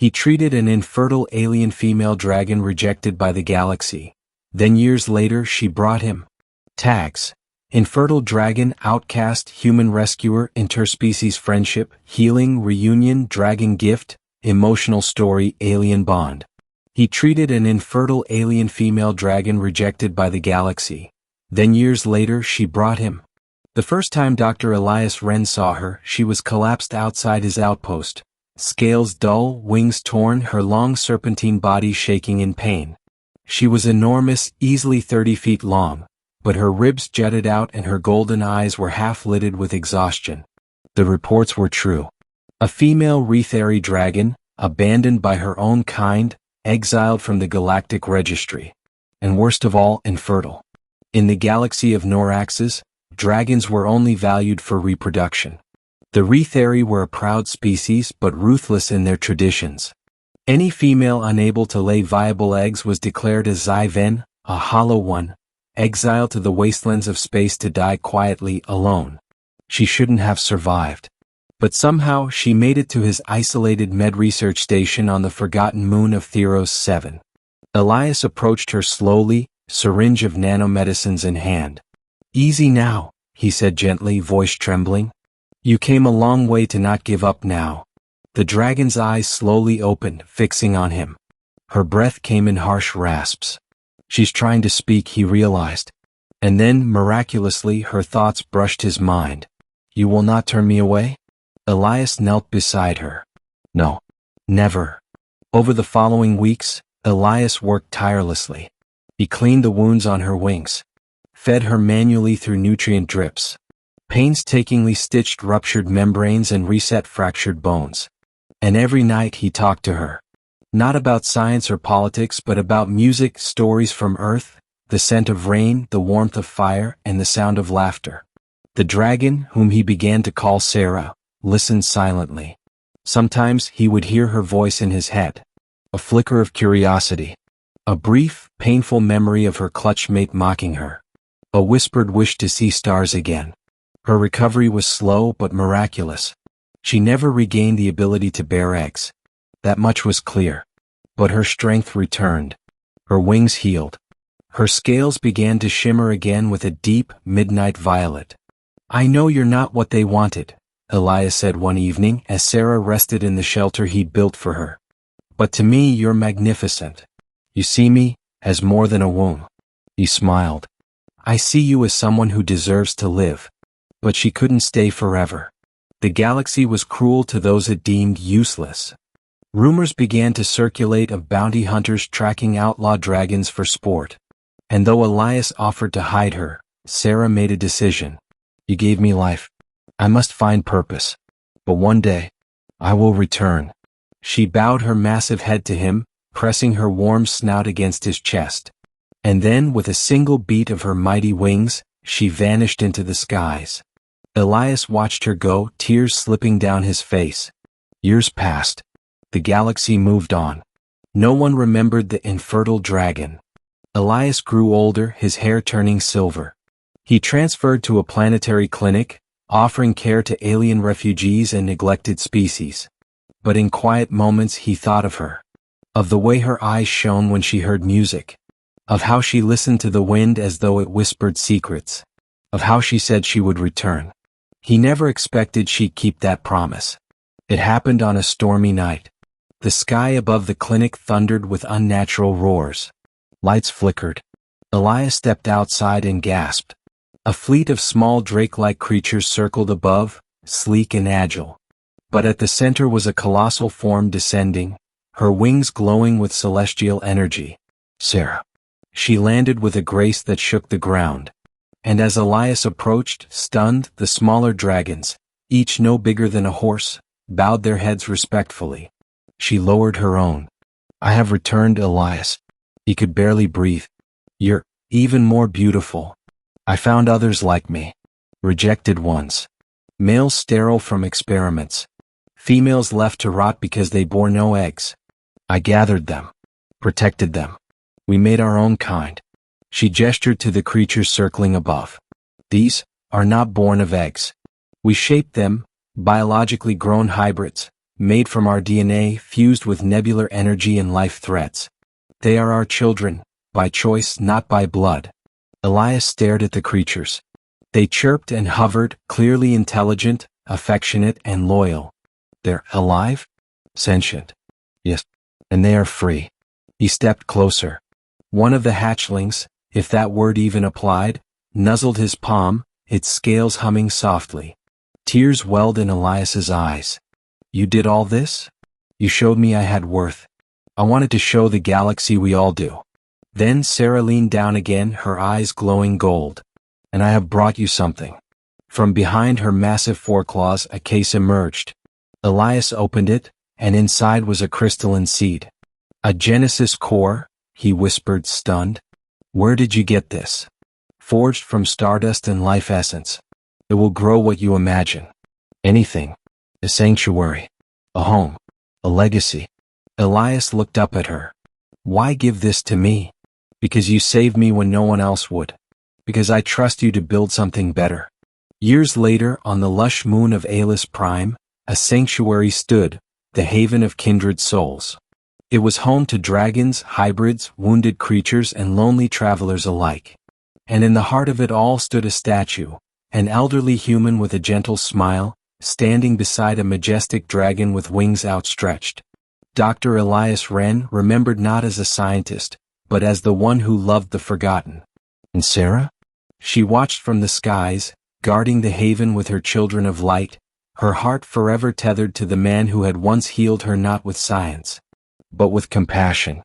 He treated an infertile alien female dragon rejected by the galaxy. Then years later she brought him. Tags: infertile dragon, outcast, human rescuer, interspecies friendship, healing, reunion, dragon gift, emotional story, alien bond. He treated an infertile alien female dragon rejected by the galaxy. Then years later she brought him. The first time Dr. Elias Wren saw her, she was collapsed outside his outpost. Scales dull, wings torn, her long serpentine body shaking in pain. She was enormous, easily 30 feet long, but her ribs jutted out and her golden eyes were half-lidded with exhaustion. The reports were true. A female Retheri dragon, abandoned by her own kind, exiled from the galactic registry. And worst of all, infertile. In the galaxy of Noraxes, dragons were only valued for reproduction. The Retheri were a proud species but ruthless in their traditions. Any female unable to lay viable eggs was declared a Zyven, a hollow one, exiled to the wastelands of space to die quietly alone. She shouldn't have survived. But somehow she made it to his isolated med research station on the forgotten moon of Theros 7. Elias approached her slowly, syringe of nanomedicines in hand. "Easy now," he said gently, voice trembling. "You came a long way to not give up now." The dragon's eyes slowly opened, fixing on him. Her breath came in harsh rasps. She's trying to speak, he realized. And then, miraculously, her thoughts brushed his mind. "You will not turn me away?" Elias knelt beside her. "No. Never." Over the following weeks, Elias worked tirelessly. He cleaned the wounds on her wings, fed her manually through nutrient drips, painstakingly stitched ruptured membranes and reset fractured bones. And every night he talked to her. Not about science or politics, but about music, stories from Earth, the scent of rain, the warmth of fire, and the sound of laughter. The dragon, whom he began to call Sarah, listened silently. Sometimes he would hear her voice in his head. A flicker of curiosity. A brief, painful memory of her clutch mate mocking her. A whispered wish to see stars again. Her recovery was slow but miraculous. She never regained the ability to bear eggs. That much was clear. But her strength returned. Her wings healed. Her scales began to shimmer again with a deep, midnight violet. "I know you're not what they wanted," Elias said one evening as Sarah rested in the shelter he'd built for her. "But to me you're magnificent. You see me as more than a womb." He smiled. "I see you as someone who deserves to live." But she couldn't stay forever. The galaxy was cruel to those it deemed useless. Rumors began to circulate of bounty hunters tracking outlaw dragons for sport. And though Elias offered to hide her, Sarah made a decision. "You gave me life. I must find purpose. But one day, I will return." She bowed her massive head to him, pressing her warm snout against his chest. And then, with a single beat of her mighty wings, she vanished into the skies. Elias watched her go, tears slipping down his face. Years passed. The galaxy moved on. No one remembered the infertile dragon. Elias grew older, his hair turning silver. He transferred to a planetary clinic, offering care to alien refugees and neglected species. But in quiet moments he thought of her. Of the way her eyes shone when she heard music. Of how she listened to the wind as though it whispered secrets. Of how she said she would return. He never expected she'd keep that promise. It happened on a stormy night. The sky above the clinic thundered with unnatural roars. Lights flickered. Elias stepped outside and gasped. A fleet of small drake-like creatures circled above, sleek and agile. But at the center was a colossal form descending, her wings glowing with celestial energy. Sarah. She landed with a grace that shook the ground. And as Elias approached, stunned, the smaller dragons, each no bigger than a horse, bowed their heads respectfully. She lowered her own. "I have returned, Elias." He could barely breathe. "You're even more beautiful. I found others like me. Rejected ones. Males sterile from experiments. Females left to rot because they bore no eggs. I gathered them. Protected them. We made our own kind." She gestured to the creatures circling above. "These are not born of eggs. We shaped them, biologically grown hybrids, made from our DNA fused with nebular energy and life threads. They are our children, by choice not by blood. Elias stared at the creatures. They chirped and hovered, clearly intelligent, affectionate and loyal. They're alive? Sentient. Yes. And they are free. He stepped closer. One of the hatchlings, if that word even applied, nuzzled his palm, its scales humming softly. Tears welled in Elias's eyes. You did all this? You showed me I had worth. I wanted to show the galaxy we all do. Then Sarah leaned down again, her eyes glowing gold. And I have brought you something. From behind her massive foreclaws a case emerged. Elias opened it, and inside was a crystalline seed. A Genesis core, he whispered, stunned. Where did you get this? Forged from stardust and life essence. It will grow what you imagine. Anything. A sanctuary. A home. A legacy. Elias looked up at her. Why give this to me? Because you saved me when no one else would. Because I trust you to build something better. Years later, on the lush moon of Alis Prime, a sanctuary stood, the haven of kindred souls. It was home to dragons, hybrids, wounded creatures, and lonely travelers alike. And in the heart of it all stood a statue, an elderly human with a gentle smile, standing beside a majestic dragon with wings outstretched. Dr. Elias Wren, remembered not as a scientist, but as the one who loved the forgotten. And Sarah? She watched from the skies, guarding the haven with her children of light, her heart forever tethered to the man who had once healed her not with science, but with compassion.